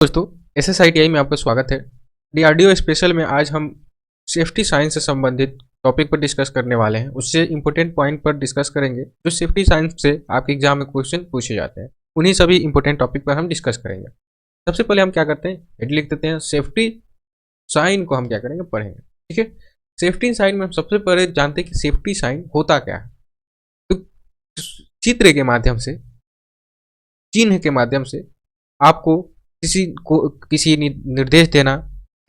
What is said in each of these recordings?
दोस्तों, SSITI में आपका स्वागत है। डीआरडीओ स्पेशल में आज हम सेफ्टी साइंस से संबंधित टॉपिक पर डिस्कस करने वाले हैं। उससे इंपॉर्टेंट पॉइंट पर डिस्कस करेंगे जो सेफ्टी साइंस से आपके एग्जाम में क्वेश्चन पूछे जाते हैं। उन्हीं सभी इंपॉर्टेंट टॉपिक पर हम डिस्कस करेंगे। सबसे पहले हम क्या करते हैं, हेड लिख देते हैं। सेफ्टी साइन को हम क्या करेंगे, पढ़ेंगे। ठीक है, सेफ्टी साइन में हम सबसे पहले जानते हैं कि सेफ्टी साइन होता क्या है। तो चित्र के माध्यम से, चिन्ह के माध्यम से आपको किसी निर्देश देना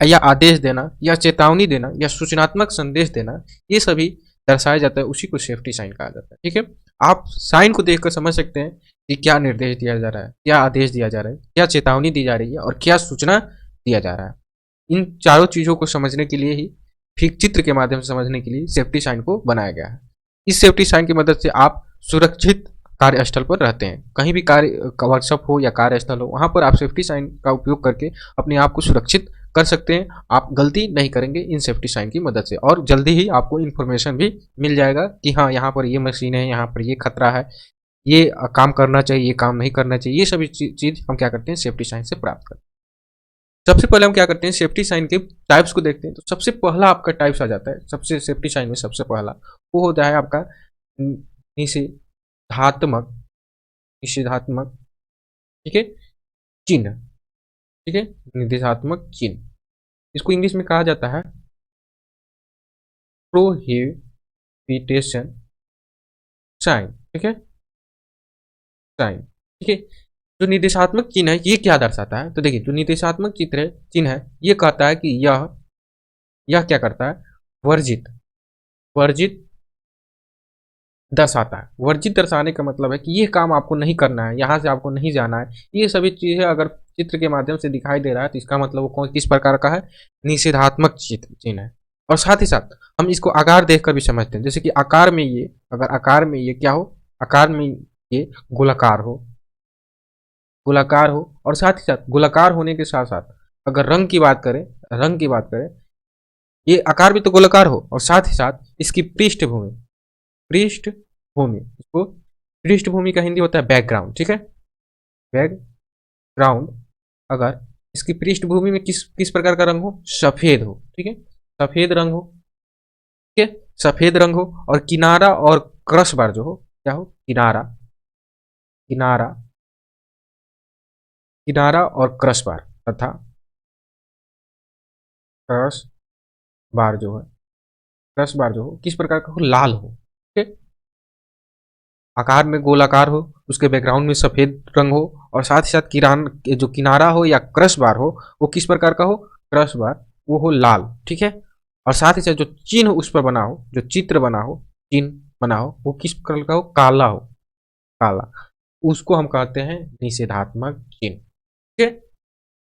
या आदेश देना या चेतावनी देना या सूचनात्मक संदेश देना, ये सभी दर्शाया जाता है। उसी को सेफ्टी साइन कहा जाता है। ठीक है, आप साइन को देखकर समझ सकते हैं कि क्या निर्देश दिया जा रहा है, क्या आदेश दिया जा रहा है, क्या चेतावनी दी जा रही है और क्या सूचना दिया जा रहा है। इन चारों चीजों को समझने के लिए ही, ठीक चित्र के माध्यम से समझने के लिए सेफ्टी साइन को बनाया गया है। इस सेफ्टी साइन की मदद से आप सुरक्षित कार्यस्थल पर रहते हैं। कहीं भी कार्य वर्कशॉप हो या कार्यस्थल हो, वहां पर आप सेफ्टी साइन का उपयोग करके अपने आप को सुरक्षित कर सकते हैं। आप गलती नहीं करेंगे इन सेफ्टी साइन की मदद से, और जल्दी ही आपको इन्फॉर्मेशन भी मिल जाएगा कि हाँ, यहाँ पर ये मशीन है, यहाँ पर ये खतरा है, ये काम करना चाहिए, ये काम नहीं करना चाहिए। ये सभी चीज हम क्या करते हैं, सेफ्टी साइन से प्राप्त करते हैं। सबसे पहले हम क्या करते हैं, सेफ्टी साइन के टाइप्स को देखते हैं। तो सबसे पहला आपका टाइप्स आ जाता है, सबसे सेफ्टी साइन में सबसे पहला वो होता है आपका निषेधात्मक निषेधात्मक ठीक है, चिन्ह। ठीक है, निर्देशात्मक चिन्ह, इसको इंग्लिश में कहा जाता है प्रोहिबिटेशन साइन। ठीक है, साइन। ठीक है, जो निर्देशात्मक चिन्ह है ये क्या दर्शाता है, तो देखिए, जो निर्देशात्मक चिन्ह है ये कहता है कि यह क्या करता है, वर्जित वर्जित दर्शाता है। वर्जित दर्शाने का मतलब है कि ये काम आपको नहीं करना है, यहाँ से आपको नहीं जाना है। ये सभी चीजें अगर चित्र के माध्यम से दिखाई दे रहा है तो इसका मतलब वो कौन किस प्रकार का है, निषेधात्मक चिन्ह है। और साथ ही साथ हम इसको आकार देखकर भी समझते हैं। जैसे कि आकार में ये, अगर आकार में ये क्या हो, आकार में ये गोलाकार हो, गोलाकार हो, और साथ ही साथ गोलाकार होने के साथ साथ अगर रंग की बात करें, रंग की बात करें, ये आकार भी तो गोलाकार हो और साथ ही साथ इसकी पृष्ठभूमि, पृष्ठभूमि, इसको पृष्ठभूमि का हिंदी होता है बैकग्राउंड। ठीक है, बैकग्राउंड, अगर इसकी पृष्ठभूमि में किस किस प्रकार का रंग हो, सफेद हो। ठीक है, सफेद रंग हो। ठीक है, सफेद रंग हो, और किनारा और क्रश बार जो हो, क्या हो, किनारा, किनारा, किनारा और क्रश बार तथा क्रश बार जो है, क्रश बार जो हो किस प्रकार का हो, लाल हो। ठीक है, आकार में गोलाकार हो, उसके बैकग्राउंड में सफेद रंग हो, और साथ ही साथ जो किनारा हो या क्रश बार हो वो किस प्रकार का हो, क्रश बार, वो हो लाल। ठीक है, और साथ ही साथ जो चिन्ह उस पर बना हो, जो चित्र बना हो, चिन्ह बना हो, वो किस कलर का हो, काला हो, काला, उसको हम कहते हैं निषेधात्मक चिन्ह। ठीक है,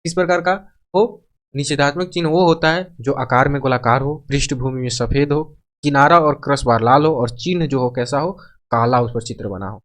किस प्रकार का हो, निषेधात्मक चिन्ह वो होता है जो आकार में गोलाकार हो, पृष्ठभूमि में सफेद हो, किनारा और क्रश बार लाल हो, और चिन्ह जो हो कैसा हो, काला उस पर चित्र बना हो।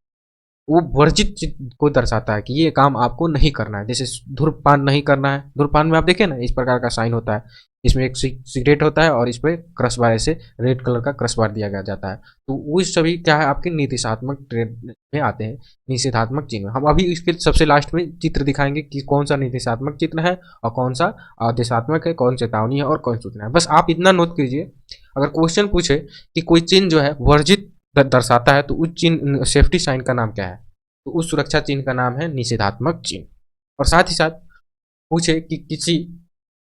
वो वर्जित को दर्शाता है कि ये काम आपको नहीं करना है। जैसे धूम्रपान नहीं करना है, धूम्रपान में आप देखें ना, इस प्रकार का साइन होता है, इसमें एक सिगरेट होता है और इस पर क्रश बार, ऐसे रेड कलर का क्रश बार दिया गया जाता है। तो वो सभी क्या है, आपके निर्देशात्मक ट्रेड में आते हैं, निषेधात्मक चिन्ह। हम अभी इसके सबसे लास्ट में चित्र दिखाएंगे कि कौन सा निर्देशात्मक चिन्ह है और कौन सा आदेशात्मक है, कौन चेतावनी है और कौन सूचना है। बस आप इतना नोट कीजिए, अगर क्वेश्चन पूछे कि कोई चिन्ह जो है वर्जित दर्शाता है तो उस चिन्ह, सेफ्टी साइन का नाम क्या है, तो उस सुरक्षा चिन्ह का नाम है निषेधात्मक चिन्ह। और साथ ही साथ पूछे कि किसी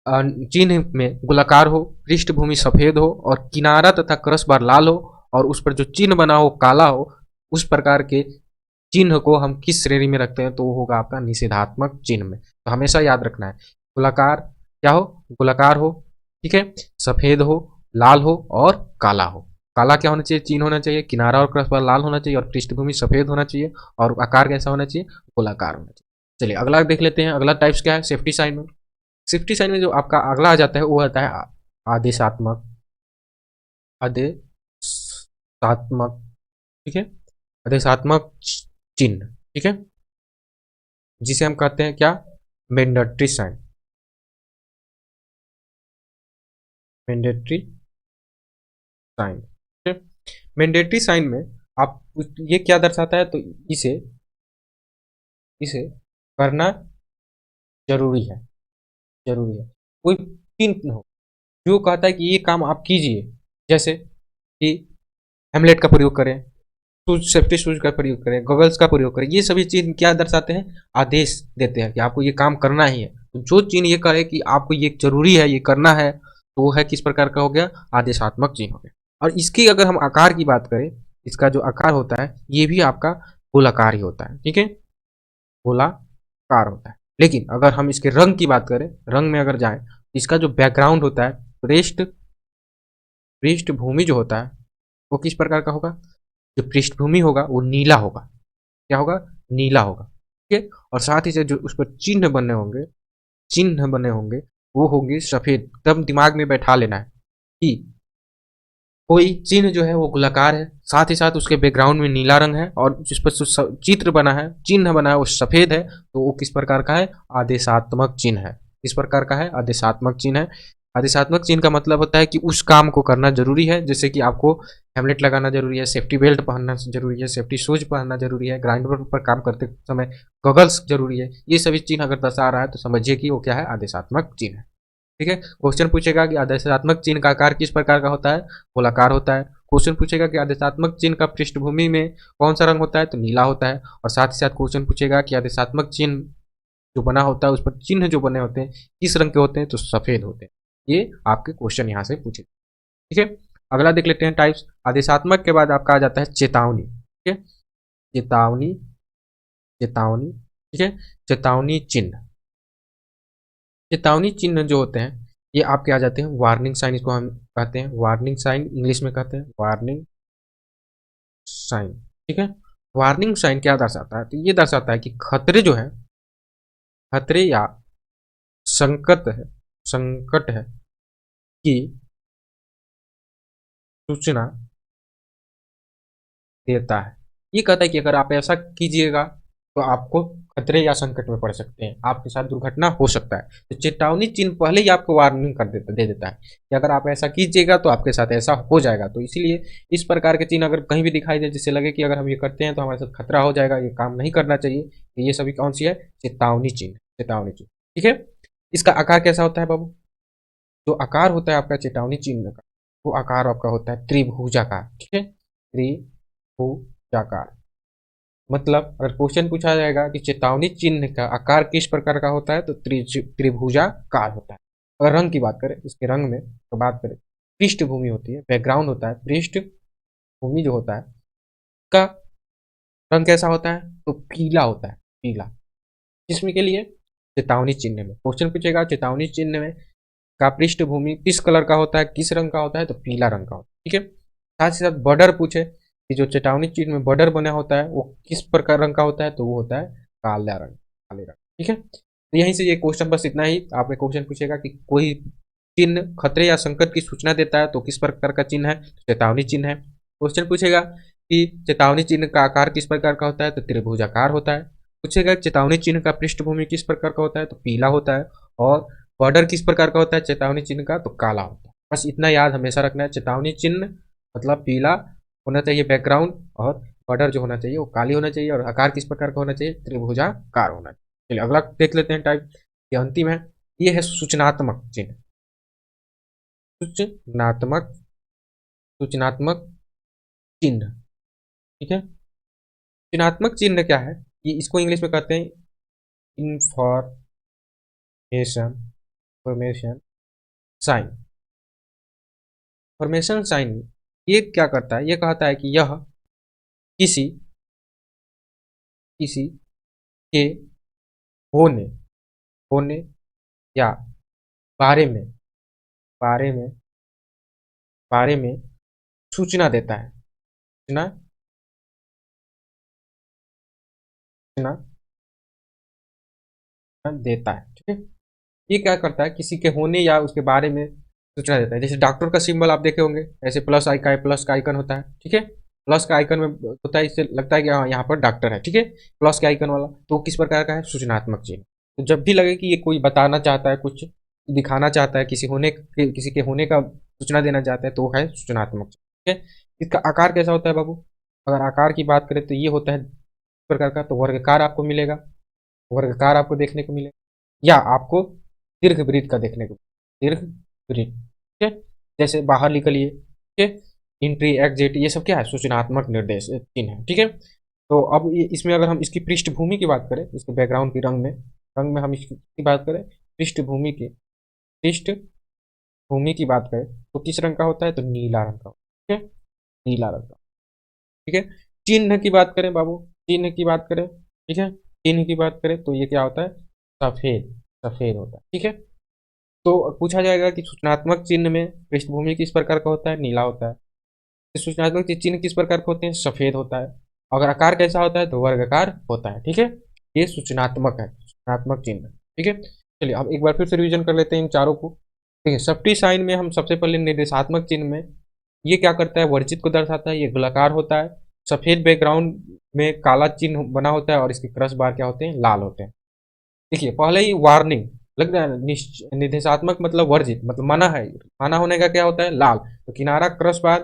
चिन्ह में गोलाकार हो, पृष्ठभूमि सफेद हो और किनारा तथा क्रश बार लाल हो, और उस पर जो चिन्ह बना हो काला हो, उस प्रकार के चिन्ह को हम किस श्रेणी में रखते हैं, तो वो होगा आपका निषेधात्मक चिन्ह में। तो हमेशा याद रखना है, गोलाकार क्या हो, गोलाकार हो, ठीक है, सफेद हो, लाल हो और काला हो। काला क्या होना चाहिए, चिन्ह होना चाहिए, किनारा और क्रश बार लाल होना चाहिए और पृष्ठभूमि सफेद होना चाहिए, और आकार कैसा होना चाहिए, गोलाकार होना चाहिए। चलिए अगला देख लेते हैं। अगला टाइप्स क्या है सेफ्टी साइन में। सेफ्टी साइन में जो आपका अगला आ जाता है वो आता है आदेशात्मक, आदेशात्मक, ठीक है, आदेशात्मक चिन्ह। ठीक है, जिसे हम कहते हैं क्या, मैंडेटरी साइन, मैंडेटरी साइन। ठीक है, मैंडेटरी साइन में आप, ये क्या दर्शाता है, तो इसे इसे करना जरूरी है, जरूरी है। कोई चिन्ह हो जो कहता है कि ये काम आप कीजिए, जैसे कि हेमलेट का प्रयोग करें, शूज, सेफ्टी शूज का प्रयोग करें, गॉगल्स का प्रयोग करें, ये सभी चीज क्या दर्शाते हैं, आदेश देते हैं कि आपको ये काम करना ही है। तो जो चीज ये करे कि आपको ये जरूरी है, ये करना है, तो वो है किस प्रकार का हो गया, आदेशात्मक चिन्ह हो गया। और इसकी अगर हम आकार की बात करें, इसका जो आकार होता है ये भी आपका गोलाकार ही होता है, ठीक है, गोलाकार होता है। लेकिन अगर हम इसके रंग की बात करें, रंग में अगर जाए, इसका जो बैकग्राउंड होता है, पृष्ठभूमि जो होता है वो किस प्रकार का होगा, जो पृष्ठभूमि होगा वो नीला होगा। क्या होगा, नीला होगा, ठीक है। और साथ ही साथ जो उस पर चिन्ह बने होंगे, चिन्ह बने होंगे वो होंगे सफेद। एकदम दिमाग में बैठा लेना है कि कोई चिन्ह जो है वो गोलाकार है, साथ ही साथ उसके बैकग्राउंड में नीला रंग है, और जिस पर चित्र बना है, चिन्ह बना है वो सफेद है, तो वो किस प्रकार का है, आदेशात्मक चिन्ह है। किस प्रकार का है, आदेशात्मक चिन्ह है। आदेशात्मक चिन्ह का मतलब होता है कि उस काम को करना जरूरी है, जैसे कि आपको हेमलेट लगाना जरूरी है, सेफ्टी बेल्ट पहनना जरूरी है, सेफ्टी शूज पहनना जरूरी है, ग्राइंडर पर काम करते समय गॉगल्स जरूरी है। ये सभी चिन्ह अगर दर्शा रहा है तो समझिए कि वो क्या है, आदेशात्मक चिन्ह है, ठीक है। क्वेश्चन पूछेगा कि आदेशात्मक चिन्ह का आकार किस प्रकार का होता है, गोलाकार होता है। क्वेश्चन पूछेगा कि आदेशात्मक चिन्ह का पृष्ठभूमि में कौन सा रंग होता है, तो नीला होता है। और साथ ही साथ क्वेश्चन पूछेगा कि आदेशात्मक चिन्ह जो बना होता है उस पर चिन्ह जो बने होते हैं किस रंग के होते हैं, तो सफेद होते हैं। ये आपके क्वेश्चन यहाँ से पूछे, ठीक है। अगला देख लेते हैं टाइप्स। आदेशात्मक के बाद आपका आ जाता है चेतावनी, ठीक है, चेतावनी, चेतावनी, ठीक है, चेतावनी चिन्ह। चेतावनी चिन्ह जो होते हैं ये आपके आ जाते हैं वार्निंग साइन, इसको हम कहते हैं वार्निंग साइन, इंग्लिश में कहते हैं वार्निंग साइन, ठीक है। वार्निंग साइन क्या दर्शाता है, तो ये दर्शाता है कि खतरे जो है, खतरे या संकट है, संकट है की सूचना देता है। ये कहता है कि अगर आप ऐसा कीजिएगा तो आपको खतरे या संकट में पड़ सकते हैं, आपके साथ दुर्घटना हो सकता है। तो चेतावनी चिन्ह पहले ही आपको वार्निंग कर देता, दे देता है कि अगर आप ऐसा कीजिएगा तो आपके साथ ऐसा हो जाएगा। तो इसीलिए इस प्रकार के चिन्ह अगर कहीं भी दिखाई दे, जिससे लगे कि अगर हम ये करते हैं तो हमारे साथ खतरा हो जाएगा, ये काम नहीं करना चाहिए, तो ये सभी कौन सी है, चेतावनी चिन्ह, चेतावनी चिन्ह, ठीक है। इसका आकार कैसा होता है बाबू, जो आकार होता है आपका चेतावनी चिन्ह का, वो आकार आपका होता है त्रिभुजाकार, ठीक है, त्रिभुजाकार। मतलब अगर क्वेश्चन पूछा जाएगा कि चेतावनी चिन्ह का आकार किस प्रकार का होता है, तो त्रिभुजाकार होता है। अगर रंग की बात करें, इसके रंग में तो बात करें, पृष्ठभूमि होती है, बैकग्राउंड होता है, पृष्ठभूमि जो होता है का रंग कैसा होता है, तो पीला होता है, पीला। किसमें के लिए, चेतावनी चिन्ह में। क्वेश्चन पूछेगा चेतावनी चिन्ह में का पृष्ठभूमि किस कलर का होता है, किस रंग का होता है, तो पीला रंग का होता है, ठीक है। साथ ही साथ बॉर्डर पूछे कि जो चेतावनी चिन्ह में बॉर्डर बना होता है वो किस प्रकार रंग का होता है, तो वो होता है काला रंग, काले रंग, ठीक है। तो यहीं से ये क्वेश्चन बस इतना ही। आपने क्वेश्चन पूछेगा कि कोई चिन्ह खतरे या संकट की सूचना देता है तो किस प्रकार का चिन्ह है, तो चेतावनी चिन्ह है। क्वेश्चन पूछेगा कि चेतावनी चिन्ह का आकार किस प्रकार का होता है, तो त्रिभुजाकार होता है। पूछेगा चेतावनी चिन्ह का पृष्ठभूमि किस प्रकार का होता है, तो पीला होता है। और बॉर्डर किस प्रकार का होता है चेतावनी चिन्ह का, तो काला होता है। बस इतना याद हमेशा रखना है, चेतावनी चिन्ह मतलब पीला होना चाहिए बैकग्राउंड, और बॉर्डर जो होना चाहिए वो काली होना चाहिए, और आकार किस प्रकार का होना चाहिए, त्रिभुजाकार होना चाहिए। चलिए अगला देख लेते हैं टाइप, ये अंतिम है, ये है सूचनात्मक चिन्ह। सूचनात्मक, सूचनात्मक चिन्ह, ठीक है। सूचनात्मक चिन्ह क्या है, ये इसको इंग्लिश में कहते हैं information, information sign. Information sign ये क्या करता है, ये कहता है कि यह किसी, किसी के होने, होने या बारे में, बारे में, बारे में सूचना देता है, सूचना, सूचना देता है, ठीक है। ये क्या करता है, किसी के होने या उसके बारे में सूचना देता है। जैसे डॉक्टर का सिंबल आप देखे होंगे, ऐसे प्लस आई का, प्लस का आइकन होता है, ठीक है। प्लस का आइकन में होता है, इससे लगता है कि हाँ यहाँ पर डॉक्टर है, ठीक है। प्लस के आइकन वाला तो किस प्रकार का है, सूचनात्मक चिन्ह। तो जब भी लगे कि ये कोई बताना चाहता है, कुछ दिखाना चाहता है, किसी के होने का सूचना देना चाहता है, तो वो है सूचनात्मक चिन्ह, ठीक है। इसका आकार कैसा होता है बाबू, अगर आकार की बात करें तो ये होता है इस प्रकार का, तो वर्गाकार आपको मिलेगा, वर्गाकार आपको देखने को मिलेगा। या आपको दीर्घ वृत्त का देखने को, दीर्घ वृत्त, ठीक है। जैसे बाहर निकलिए, ठीक है, एंट्री एग्जिट, ये सब क्या है, सूचनात्मक निर्देश चिन्ह है, ठीक है। तो अब इसमें अगर हम इसकी पृष्ठभूमि की बात करें, इसके बैकग्राउंड की रंग में हम इसकी बात करें, पृष्ठभूमि की बात करें तो किस रंग का होता है, तो नीला रंग का, ठीक है, नीला रंग का, ठीक है। चिन्ह की बात करें बाबू, चिन्ह की बात करें, ठीक है, चिन्ह की बात करें तो ये क्या होता है, सफेद, सफेद होता है, ठीक है। तो पूछा जाएगा कि सूचनात्मक चिन्ह में पृष्ठभूमि किस प्रकार का होता है, नीला होता है। सूचनात्मक चिन्ह किस प्रकार के होते हैं, सफेद होता है। अगर आकार कैसा होता है, तो वर्गाकार होता है, ठीक है। ये सूचनात्मक है, सूचनात्मक चिन्ह, ठीक है। चलिए अब एक बार फिर से रिवीजन कर लेते हैं इन चारों को, ठीक है। सफ्टी साइन में हम सबसे पहले निर्देशात्मक चिन्ह में ये क्या करता है, वर्जित को दर्शाता है, ये गोलाकार होता है, सफेद बैकग्राउंड में काला चिन्ह बना होता है और इसके क्रॉस बार क्या होते हैं, लाल होते हैं। देखिए पहले ही वार्निंग लग रहा है, निर्देशात्मक मतलब वर्जित, मतलब मना है, मना होने का क्या होता है, लाल, तो किनारा क्रॉस बार,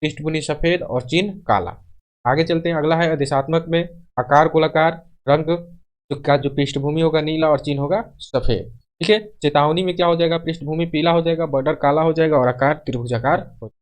पृष्ठभूमि सफेद और चिन्ह काला। आगे चलते हैं, अगला है आदेशात्मक में आकार गोलाकार, रंग जो पृष्ठभूमि होगा नीला और चिन्ह होगा सफेद, ठीक है। चेतावनी में क्या हो जाएगा, पृष्ठभूमि पीला हो जाएगा, बॉर्डर काला हो जाएगा और आकार त्रिभुजाकार हो जाएगा।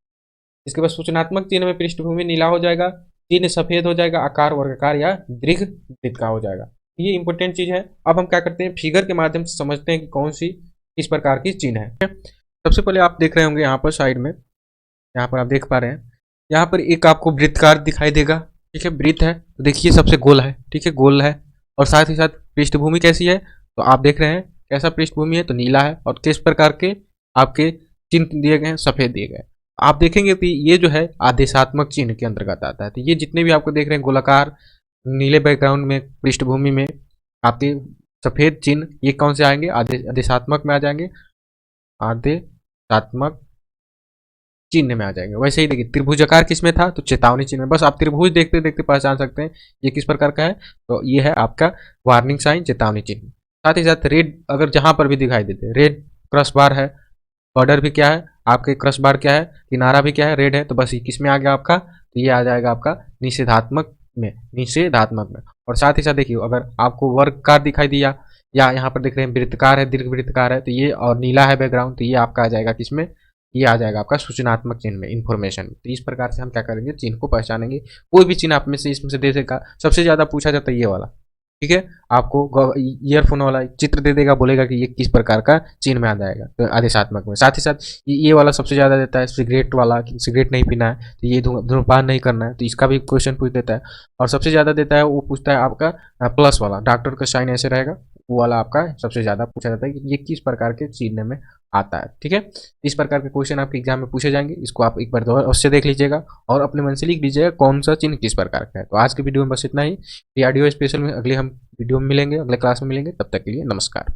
इसके बाद सूचनात्मक चिन्ह में पृष्ठभूमि नीला हो जाएगा, चिन्ह सफेद हो जाएगा, आकार वर्गाकार या दीर्घ वृत्त का हो जाएगा। ये इंपॉर्टेंट चीज है। अब हम क्या करते हैं, फिगर के माध्यम से समझते हैं कि कौन सी किस प्रकार की चिन्ह है। सबसे पहले आप देख रहे होंगे यहाँ पर साइड में, यहाँ पर आप देख पा रहे हैं, यहाँ पर एक आपको वृत्तकार दिखाई देगा, ठीक है, वृत्त है, तो देखिए सबसे गोल है, ठीक है, गोल है, और साथ ही साथ पृष्ठभूमि कैसी है, तो आप देख रहे हैं कैसा पृष्ठभूमि है, तो नीला है, और किस प्रकार के आपके चिन्ह दिए गए हैं, सफेद दिए गए। आप देखेंगे कि ये जो है आदेशात्मक चिन्ह के अंतर्गत आता है। तो ये जितने भी आपको देख रहे हैं गोलाकार नीले बैकग्राउंड में पृष्ठभूमि में आपके सफेद चिन्ह, ये कौन से आएंगे, आदेशात्मक में आ जाएंगे, आदेशात्मक चिन्ह में आ जाएंगे। वैसे ही देखिए त्रिभुजाकार किस में था, तो चेतावनी चिन्ह में। बस आप त्रिभुज देखते देखते पहचान सकते हैं ये किस प्रकार का है, तो ये है आपका वार्निंग साइन, चेतावनी चिन्ह। साथ ही साथ रेड अगर जहां पर भी दिखाई देते हैं, रेड क्रॉस बार है, बॉर्डर भी क्या है आपके, क्रॉस बार क्या है, किनारा भी क्या है, रेड है, तो बस ये किस में आ गया आपका, तो ये आ जाएगा आपका निषेधात्मक में, निषेधात्मक में। और साथ ही साथ देखिए अगर आपको वर्गकार दिखाई दिया, या यहाँ पर देख रहे हैं वृत्तकार है, दीर्घ वृत्तकार है, तो ये और नीला है बैकग्राउंड, तो ये आपका आ जाएगा किसमें, ये आ जाएगा आपका सूचनात्मक चिन्ह में, इन्फॉर्मेशन में। तो इस प्रकार से हम क्या करेंगे, चिन्ह को पहचानेंगे। कोई भी चिन्ह आप में से इसमें से दे देगा, सबसे ज्यादा पूछा जाता है ये वाला, ठीक है, आपको ईयरफोन वाला चित्र दे देगा, बोलेगा कि ये किस प्रकार का चिन्ह में आ जाएगा, तो आदेशात्मक में। साथ ही साथ ये वाला सबसे ज्यादा देता है सिगरेट वाला, कि सिगरेट नहीं पीना है, तो ये धूम्रपान नहीं करना है, तो इसका भी क्वेश्चन पूछ देता है। और सबसे ज्यादा देता है वो पूछता है आपका प्लस वाला, डॉक्टर का साइन ऐसे रहेगा, वो वाला आपका सबसे ज्यादा पूछा जाता है कि ये किस प्रकार के चिन्ह में आता है, ठीक है। इस प्रकार के क्वेश्चन आपके एग्जाम में पूछे जाएंगे, इसको आप एक बार अवश्य देख लीजिएगा और अपने मन से लिख लीजिएगा कौन सा चिन्ह किस प्रकार का है। तो आज के वीडियो में बस इतना ही। ऑडियो स्पेशल में अगले हम वीडियो में मिलेंगे, अगले क्लास में मिलेंगे, तब तक के लिए नमस्कार।